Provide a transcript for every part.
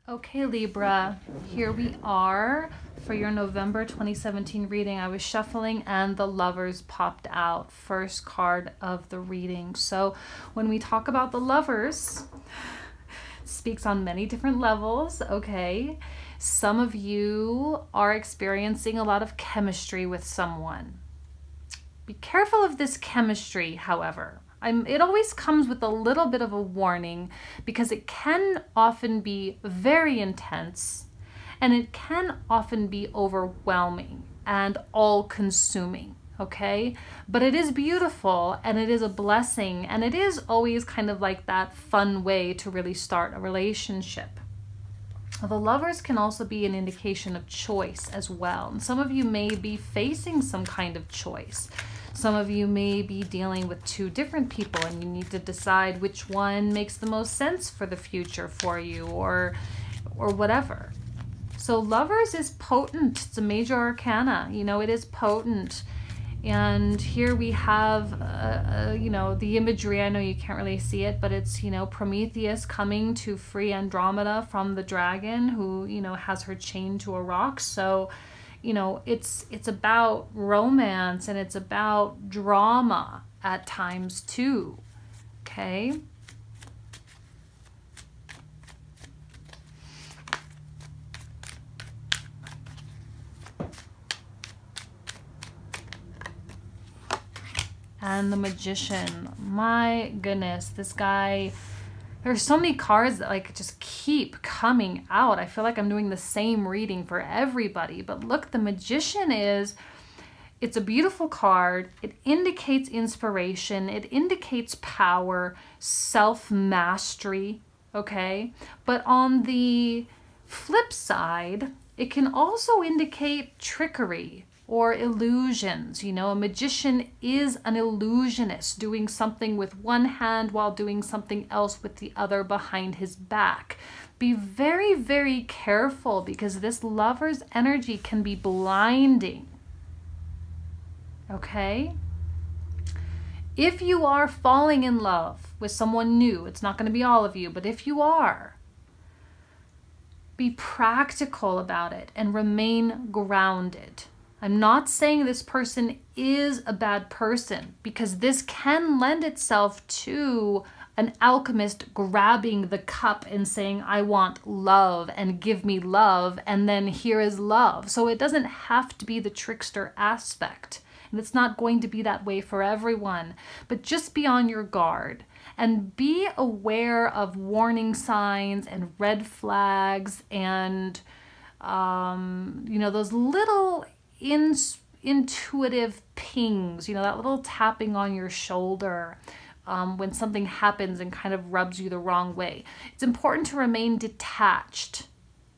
Okay, Libra, here we are for your November 2017 reading. I was shuffling and the Lovers popped out, first card of the reading. So when we talk about the Lovers, it speaks on many different levels, okay? Some of you are experiencing a lot of chemistry with someone. Be careful of this chemistry, however. It always comes with a little bit of a warning because it can often be very intense and it can often be overwhelming and all-consuming, okay? But it is beautiful and it is a blessing and it is always kind of like that fun way to really start a relationship. The Lovers can also be an indication of choice as well. And some of you may be facing some kind of choice. Some of you may be dealing with two different people and you need to decide which one makes the most sense for the future for you or whatever. So Lovers is potent. It's a major arcana. You know, it is potent. And here we have, you know, the imagery. I know you can't really see it, but it's, you know, Prometheus coming to free Andromeda from the dragon who, you know, has her chained to a rock. So, you know, it's about romance and it's about drama at times too, okay? And the Magician, my goodness, this guy, there's so many cards that like just keep coming out. I feel like I'm doing the same reading for everybody. But look, the Magician it's a beautiful card. It indicates inspiration. It indicates power, self-mastery, okay? But on the flip side, it can also indicate trickery or illusions. You know, a magician is an illusionist doing something with one hand while doing something else with the other behind his back. Be very, very careful because this Lover's energy can be blinding. Okay? If you are falling in love with someone new, it's not going to be all of you, but if you are, be practical about it and remain grounded. I'm not saying this person is a bad person because this can lend itself to an alchemist grabbing the cup and saying, I want love and give me love, and then here is love. So it doesn't have to be the trickster aspect. And it's not going to be that way for everyone. But just be on your guard and be aware of warning signs and red flags and, you know, those little intuitive pings, you know, that little tapping on your shoulder when something happens and kind of rubs you the wrong way. It's important to remain detached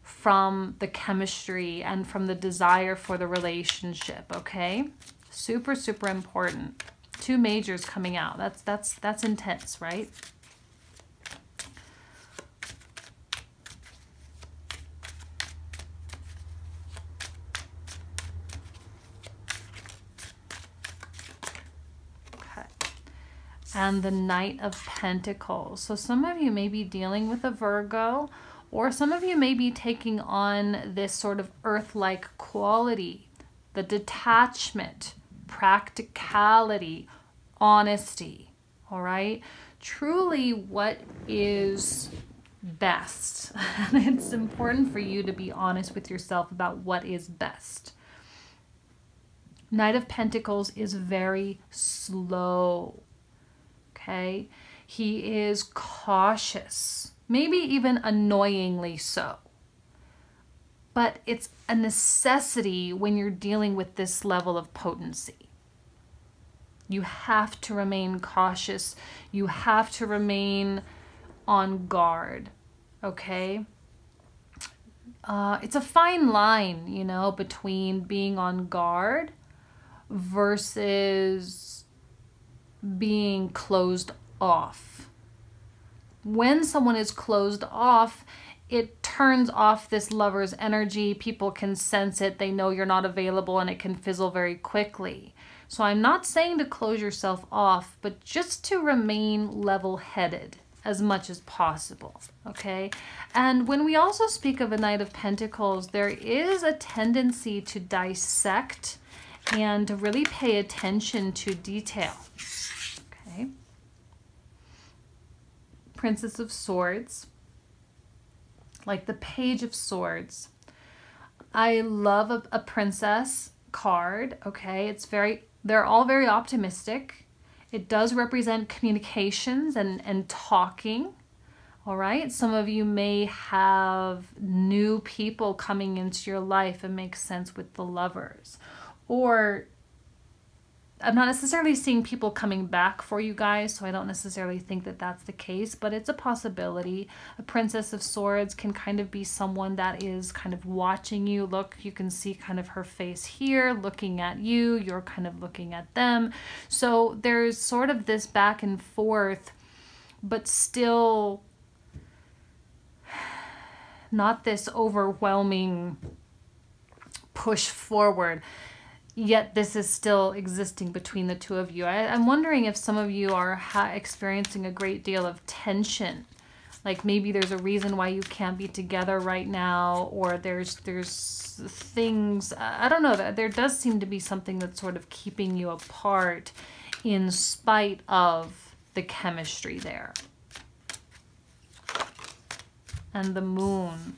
from the chemistry and from the desire for the relationship, okay? Super, super important. Two majors coming out. That's intense, right? And the Knight of Pentacles. So some of you may be dealing with a Virgo, or some of you may be taking on this sort of earth-like quality, the detachment, practicality, honesty, all right? Truly what is best. And it's important for you to be honest with yourself about what is best. Knight of Pentacles is very slow. Okay, he is cautious, maybe even annoyingly so. But it's a necessity when you're dealing with this level of potency. You have to remain cautious. You have to remain on guard, okay? It's a fine line, you know, between being on guard versus being closed off. When someone is closed off, it turns off this Lover's energy. People can sense it. They know you're not available and it can fizzle very quickly. So I'm not saying to close yourself off, but just to remain level-headed as much as possible, okay? And when we also speak of a Knight of Pentacles, there is a tendency to dissect and to really pay attention to detail, okay? Princess of Swords, like the Page of Swords. I love a princess card, okay? They're all very optimistic. It does represent communications and talking, all right? Some of you may have new people coming into your life. It makes sense with the Lovers. Or I'm not necessarily seeing people coming back for you guys, so I don't necessarily think that that's the case, but it's a possibility. A Princess of Swords can kind of be someone that is kind of watching you. Look, you can see kind of her face here, looking at you. You're kind of looking at them. So there's sort of this back and forth, but still not this overwhelming push forward. Yet this is still existing between the two of you. I'm wondering if some of you are experiencing a great deal of tension. Like maybe there's a reason why you can't be together right now, or there's things, I don't know, there does seem to be something that's sort of keeping you apart in spite of the chemistry there. And the Moon.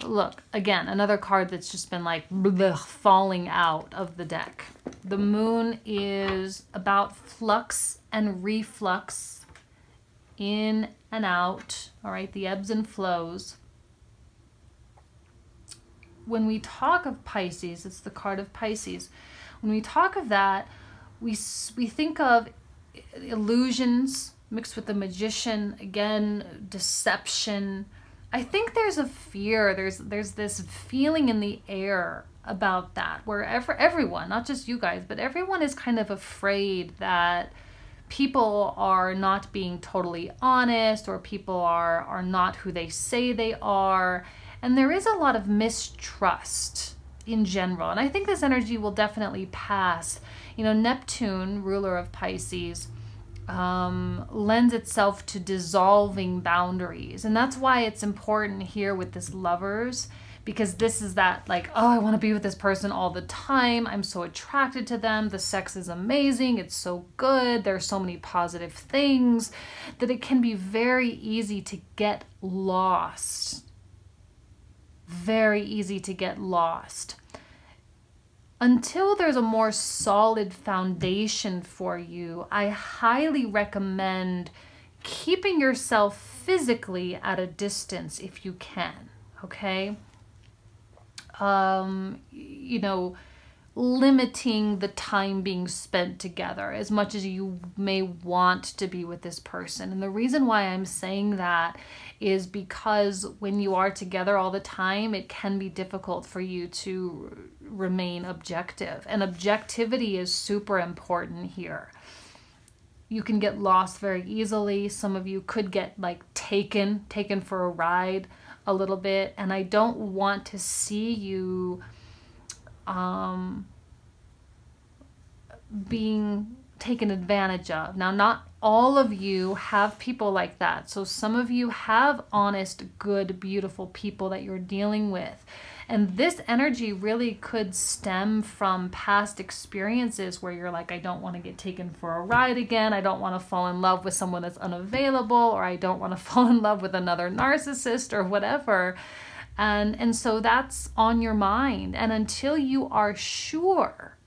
Look, again, another card that's just been like blech, falling out of the deck. The Moon is about flux and reflux, in and out, all right, the ebbs and flows. When we talk of Pisces, it's the card of Pisces. When we talk of that, we think of illusions mixed with the Magician, again, deception. I think there's a fear, there's this feeling in the air about that, where everyone, not just you guys, but everyone is kind of afraid that people are not being totally honest, or people are not who they say they are. And there is a lot of mistrust in general. And I think this energy will definitely pass. You know, Neptune, ruler of Pisces, lends itself to dissolving boundaries. And that's why it's important here with this Lovers, because this is that like, oh, I want to be with this person all the time. I'm so attracted to them. The sex is amazing. It's so good. There's so many positive things that it can be very easy to get lost. Very easy to get lost. Until there's a more solid foundation for you, I highly recommend keeping yourself physically at a distance if you can, okay? You know, limiting the time being spent together as much as you may want to be with this person. And the reason why I'm saying that is because when you are together all the time, it can be difficult for you to remain objective. And objectivity is super important here. You can get lost very easily. Some of you could get like taken for a ride a little bit. And I don't want to see you being taken advantage of. Now, not all of you have people like that. So some of you have honest, good, beautiful people that you're dealing with. And this energy really could stem from past experiences where you're like, I don't want to get taken for a ride again. I don't want to fall in love with someone that's unavailable, or I don't want to fall in love with another narcissist or whatever. And so that's on your mind. And until you're sure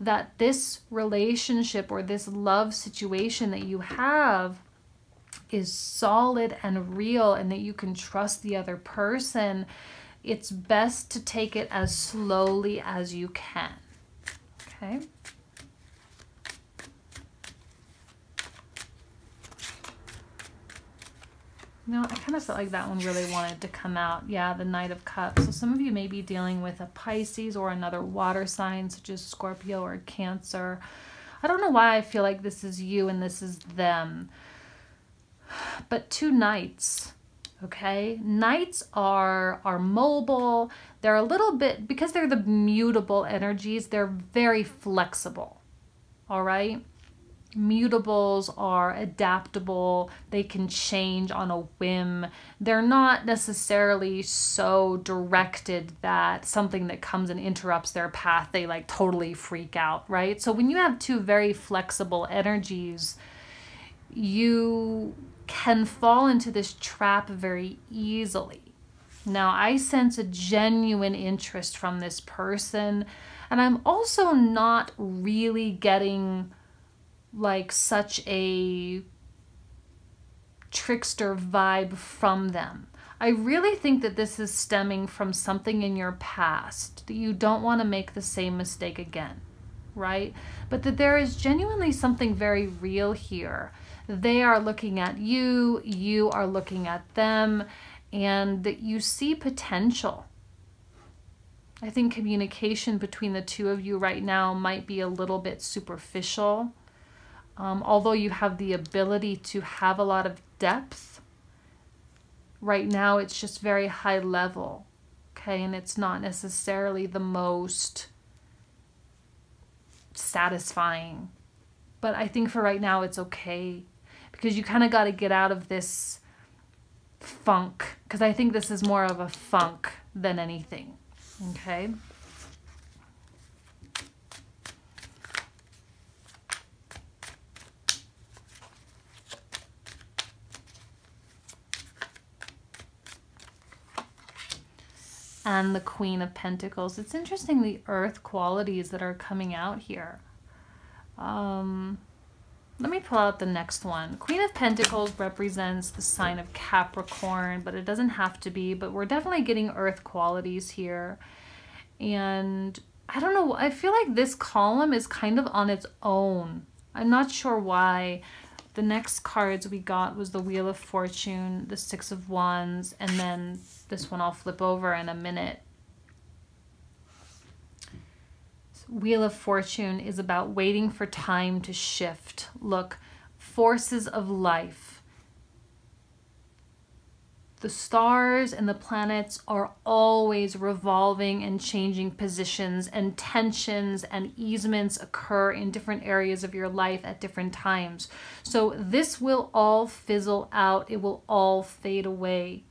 that this relationship or this love situation that you have is solid and real and that you can trust the other person, it's best to take it as slowly as you can. Okay? No, I kind of felt like that one really wanted to come out. Yeah, the Knight of Cups. So some of you may be dealing with a Pisces or another water sign, such as Scorpio or Cancer. I don't know why I feel like this is you and this is them. But two Knights, okay? Knights are mobile. They're a little bit, because they're the mutable energies, they're very flexible, all right? Mutables are adaptable. They can change on a whim. They're not necessarily so directed that something that comes and interrupts their path, they like totally freak out, right? So when you have two very flexible energies, you can fall into this trap very easily. Now, I sense a genuine interest from this person, and I'm also not really getting like such a trickster vibe from them. I really think that this is stemming from something in your past, that you don't want to make the same mistake again, right? But that there is genuinely something very real here. They are looking at you, you are looking at them, and that you see potential. I think communication between the two of you right now might be a little bit superficial. Although you have the ability to have a lot of depth, right now it's just very high level, okay? And it's not necessarily the most satisfying. But I think for right now it's okay, because you kind of got to get out of this funk, because I think this is more of a funk than anything, okay? And the Queen of Pentacles. It's interesting, the earth qualities that are coming out here. Let me pull out the next one. Queen of Pentacles represents the sign of Capricorn, but it doesn't have to be, but we're definitely getting earth qualities here. And I don't know, I feel like this column is kind of on its own. I'm not sure why. The next cards we got was the Wheel of Fortune, the Six of Wands, and then this one I'll flip over in a minute. Wheel of Fortune is about waiting for time to shift. Look, forces of life. The stars and the planets are always revolving and changing positions, and tensions and easements occur in different areas of your life at different times. So this will all fizzle out. It will all fade away.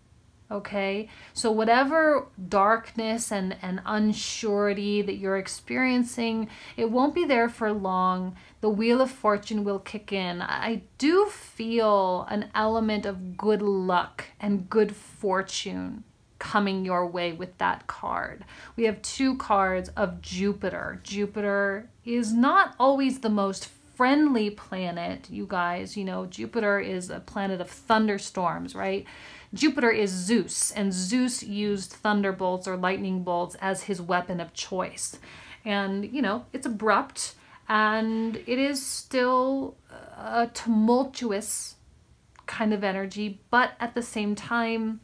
Okay, so whatever darkness and unsurety that you're experiencing, it won't be there for long. The Wheel of Fortune will kick in. I do feel an element of good luck and good fortune coming your way with that card. We have two cards of Jupiter. Jupiter is not always the most friendly planet, you guys. You know, Jupiter is a planet of thunderstorms, right? Jupiter is Zeus, and Zeus used thunderbolts or lightning bolts as his weapon of choice. And, you know, it's abrupt, and it is still a tumultuous kind of energy, but at the same time,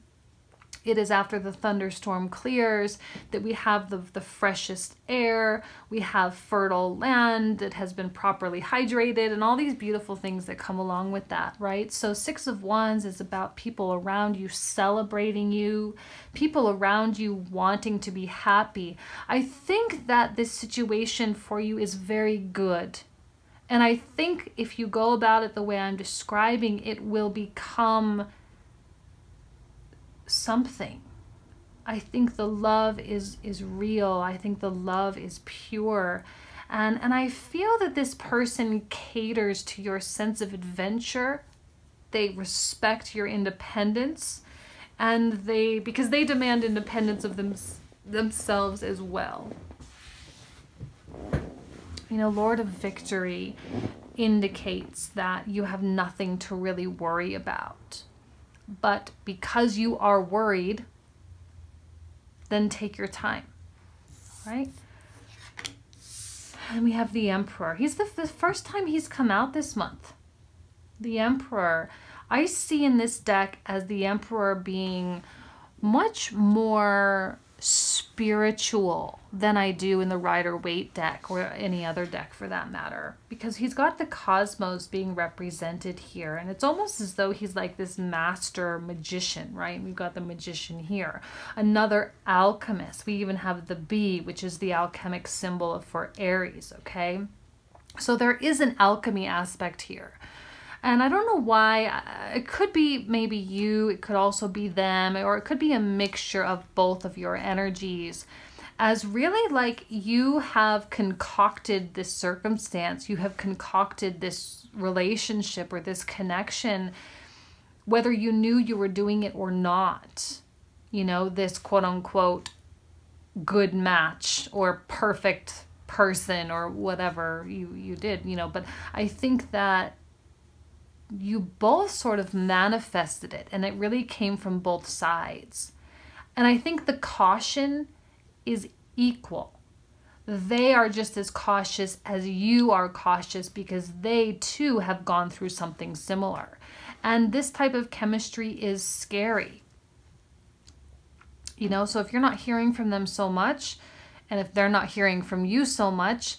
it is after the thunderstorm clears that we have the freshest air, we have fertile land that has been properly hydrated, and all these beautiful things that come along with that, right? So Six of Wands is about people around you celebrating you, people around you wanting to be happy. I think that this situation for you is very good. And I think if you go about it the way I'm describing, it will become something. I think the love is real. I think the love is pure. And I feel that this person caters to your sense of adventure. They respect your independence, and because they demand independence of themselves as well. You know, Lord of Victory indicates that you have nothing to really worry about. But because you are worried, then take your time, right? And we have the Emperor. He's the first time he's come out this month. The Emperor. I see in this deck as the Emperor being much more spiritual than I do in the Rider-Waite deck, or any other deck for that matter, because he's got the cosmos being represented here, and it's almost as though he's like this master magician, right? We've got the Magician here, another alchemist. We even have the bee, which is the alchemic symbol for Aries, okay? So there is an alchemy aspect here. And I don't know why. It could be maybe you, it could also be them, or it could be a mixture of both of your energies, as really like you have concocted this circumstance, you have concocted this relationship or this connection, whether you knew you were doing it or not. You know, this quote unquote good match or perfect person or whatever you did, you know. But I think that you both sort of manifested it, and it really came from both sides. And I think the caution is equal. They are just as cautious as you are cautious, because they too have gone through something similar. And this type of chemistry is scary. You know, so if you're not hearing from them so much, and if they're not hearing from you so much,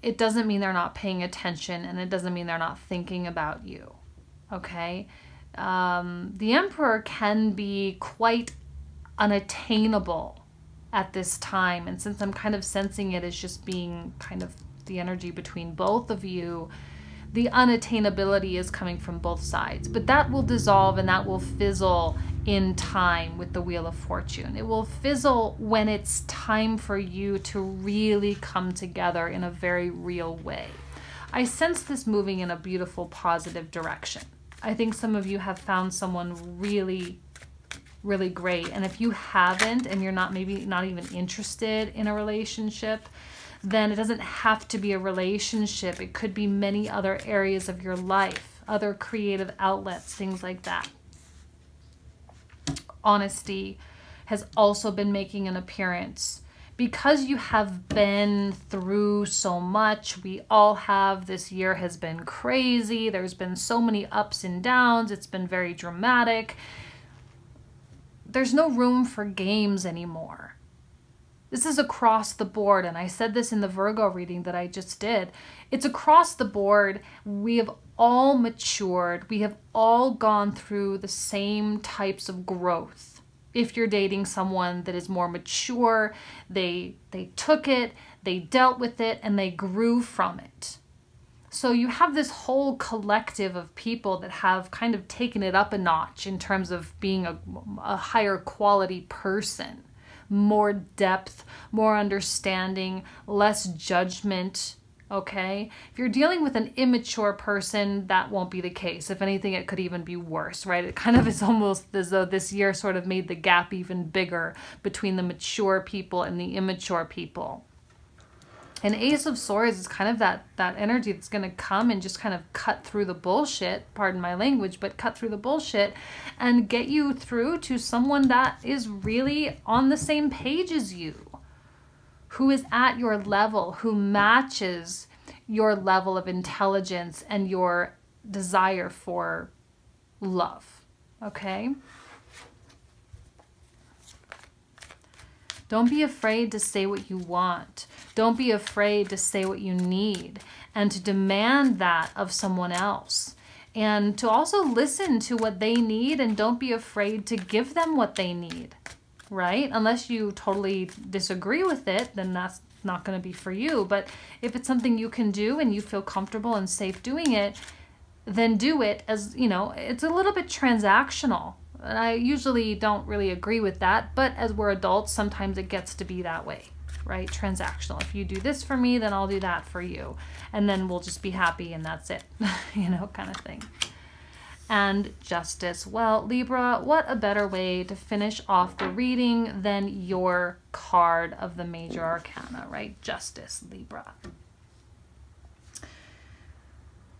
it doesn't mean they're not paying attention, and it doesn't mean they're not thinking about you. Okay? The Emperor can be quite unattainable at this time. And since I'm kind of sensing it as just being kind of the energy between both of you, the unattainability is coming from both sides. But that will dissolve and that will fizzle in time with the Wheel of Fortune. It will fizzle when it's time for you to really come together in a very real way. I sense this moving in a beautiful, positive direction. I think some of you have found someone really, really great. And if you haven't, and you're not, maybe not even interested in a relationship, then it doesn't have to be a relationship. It could be many other areas of your life, other creative outlets, things like that. Honesty has also been making an appearance. Because you have been through so much, we all have. This year has been crazy. There's been so many ups and downs. It's been very dramatic. There's no room for games anymore. This is across the board, and I said this in the Virgo reading that I just did. It's across the board. We have all matured. We have all gone through the same types of growth. If you're dating someone that is more mature, they took it, they dealt with it, and they grew from it. So you have this whole collective of people that have kind of taken it up a notch in terms of being a higher quality person. More depth, more understanding, less judgment, okay? If you're dealing with an immature person, that won't be the case. If anything, it could even be worse, right? It kind of is almost as though this year sort of made the gap even bigger between the mature people and the immature people. And Ace of Swords is kind of that energy that's going to come and just kind of cut through the bullshit, pardon my language, but cut through the bullshit and get you through to someone that is really on the same page as you, who is at your level, who matches your level of intelligence and your desire for love, okay? Don't be afraid to say what you want. Don't be afraid to say what you need and to demand that of someone else. And to also listen to what they need, and don't be afraid to give them what they need, right? Unless you totally disagree with it, then that's not going to be for you. But if it's something you can do and you feel comfortable and safe doing it, then do it. As you know, it's a little bit transactional. And I usually don't really agree with that, but as we're adults, sometimes it gets to be that way, right? Transactional. If you do this for me, then I'll do that for you. And then we'll just be happy and that's it, you know, kind of thing. And Justice. Well, Libra, what a better way to finish off the reading than your card of the major arcana, right? Justice, Libra.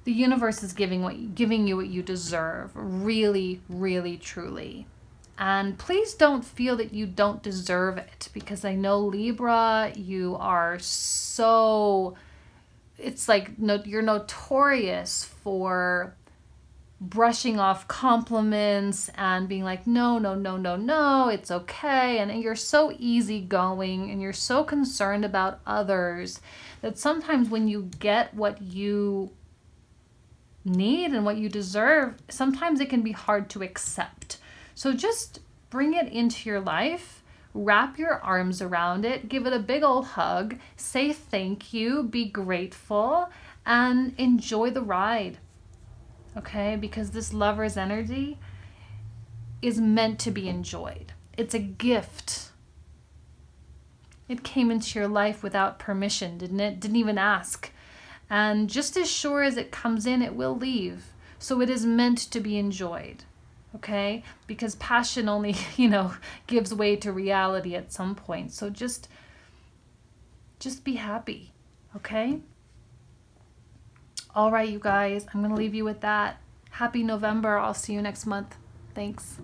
The universe is giving you what you deserve, really, really, truly. And please don't feel that you don't deserve it, because I know, Libra, you are so, it's like you're notorious for brushing off compliments and being like, no, no, no, no, no, it's okay. And you're so easygoing and you're so concerned about others that sometimes when you get what you need and what you deserve, sometimes it can be hard to accept. So just bring it into your life wrap your arms around it, give it a big old hug, say thank you, be grateful, and enjoy the ride. Okay? Because this Lover's energy is meant to be enjoyed. It's a gift. It came into your life without permission, didn't it? Didn't even ask. And just as sure as it comes in, it will leave. So it is meant to be enjoyed. Okay? Because passion only, gives way to reality at some point. So just be happy. Okay? All right, you guys. I'm going to leave you with that. Happy November. I'll see you next month. Thanks.